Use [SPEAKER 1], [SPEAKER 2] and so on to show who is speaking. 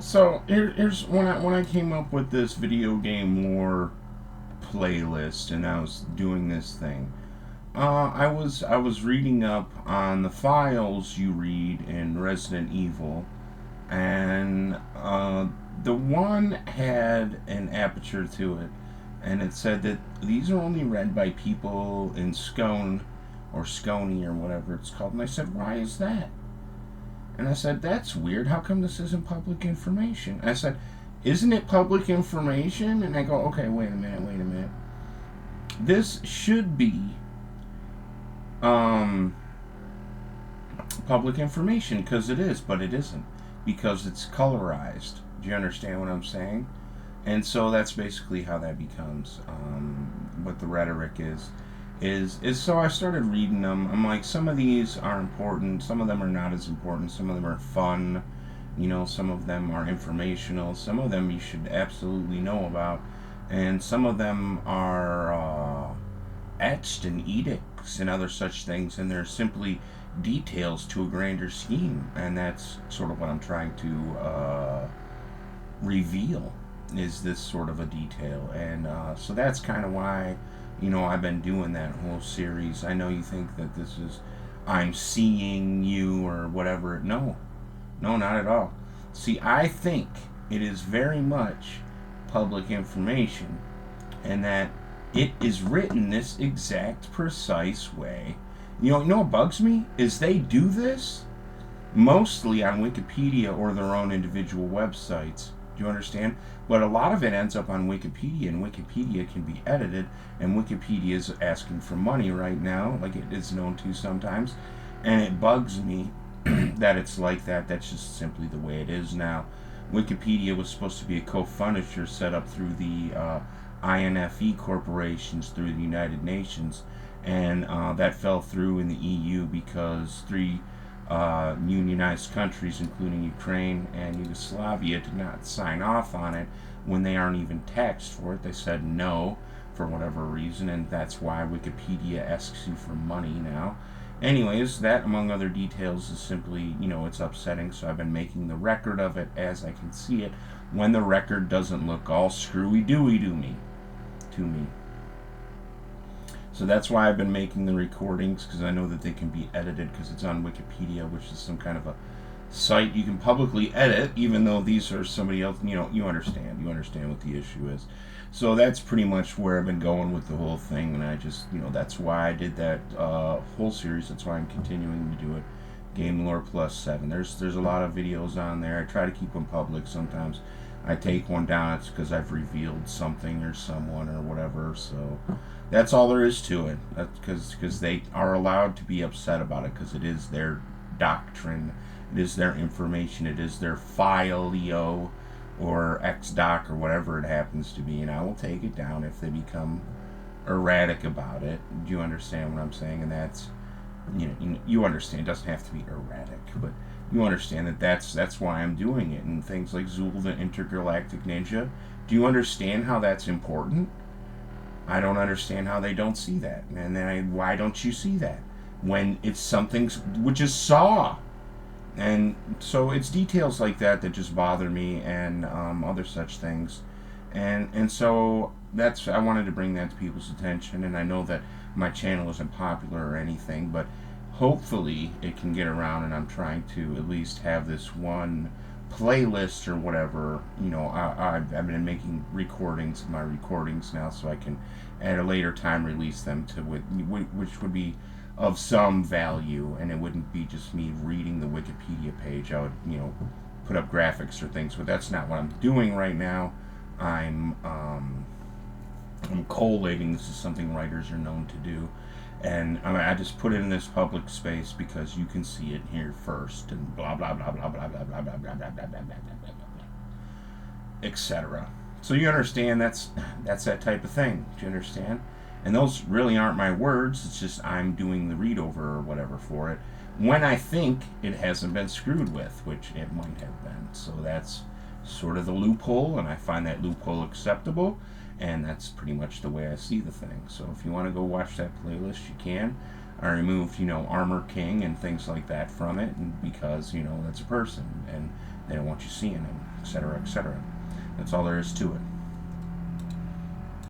[SPEAKER 1] So here's when I came up with this video game lore playlist, and I was doing this thing. I was reading up on the files you read in Resident Evil, and the one had an aperture to it, and it said that these are only read by people in Scone or Scony or whatever it's called. And I said, why is that? And I said, that's weird. How come this isn't public information? I said, isn't it public information? And I go, okay, wait a minute. This should be um, public information because it is, but it isn't because it's colorized. Do you understand what I'm saying? And so that's basically how that becomes what the rhetoric is so I started reading them. I'm like, some of these are important, some of them are not as important, some of them are fun, some of them are informational, some of them you should absolutely know about, and some of them are etched in edicts and other such things, and they're simply details to a grander scheme, and that's sort of what I'm trying to reveal, is this sort of a detail. And so that's kind of why I've been doing that whole series. I know you think that this is I'm seeing you or whatever. No, no, not at all. See, I think it is very much public information, and that it is written this exact precise way. What bugs me is they do this mostly on Wikipedia or their own individual websites. Do you understand? But a lot of it ends up on Wikipedia, and Wikipedia can be edited, and Wikipedia is asking for money right now, like it is known to sometimes, and it bugs me that it's like that. That's just simply the way it is now. Wikipedia was supposed to be a co-fundisher set up through the INFE corporations through the United Nations, and that fell through in the EU because three unionized countries, including Ukraine and Yugoslavia, did not sign off on it when they aren't even taxed for it. They said no for whatever reason, and that's why Wikipedia asks you for money now. Anyways, that among other details is simply, it's upsetting, so I've been making the record of it as I can see it when the record doesn't look all screwy dooey to me. So that's why I've been making the recordings, because I know that they can be edited because it's on Wikipedia, which is some kind of a site you can publicly edit, even though these are somebody else. You understand. You understand what the issue is. So that's pretty much where I've been going with the whole thing, and I just, that's why I did that whole series. That's why I'm continuing to do it. Game Lore Plus 7. There's a lot of videos on there. I try to keep them public. Sometimes I take one down. It's because I've revealed something or someone or whatever. So that's all there is to it. That's because they are allowed to be upset about it, because it is their doctrine, it is their information, it is their fileo or xdoc or whatever it happens to be, and I will take it down if they become erratic about it. Do you understand what I'm saying? And that's you understand. It doesn't have to be erratic, but you understand that that's why I'm doing it. And things like Zool the Intergalactic Ninja. Do you understand how that's important? I don't understand how they don't see that. And then why don't you see that? When it's something which is Saw. And so it's details like that that just bother me, and other such things. And so I wanted to bring that to people's attention. And I know that my channel isn't popular or anything, but hopefully it can get around, and I'm trying to at least have this one playlist or whatever. I've been making recordings of my recordings now, so I can at a later time release them to which would be of some value, and it wouldn't be just me reading the Wikipedia page. I would put up graphics or things, but that's not what I'm doing right now. I'm collating. This is something writers are known to do, and I just put it in this public space because you can see it here first, and blah blah blah blah blah blah blah blah blah blah blah blah blah blah blah, etc. So you understand that's that type of thing. Do you understand? And those really aren't my words. It's just I'm doing the read over or whatever for it when I think it hasn't been screwed with, which it might have been. So that's sort of the loophole, and I find that loophole acceptable, and that's pretty much the way I see the thing. So if you want to go watch that playlist, you can. I removed, Armor King and things like that from it, and because, that's a person, and They don't want you seeing them, etc., etc. That's all there is to it.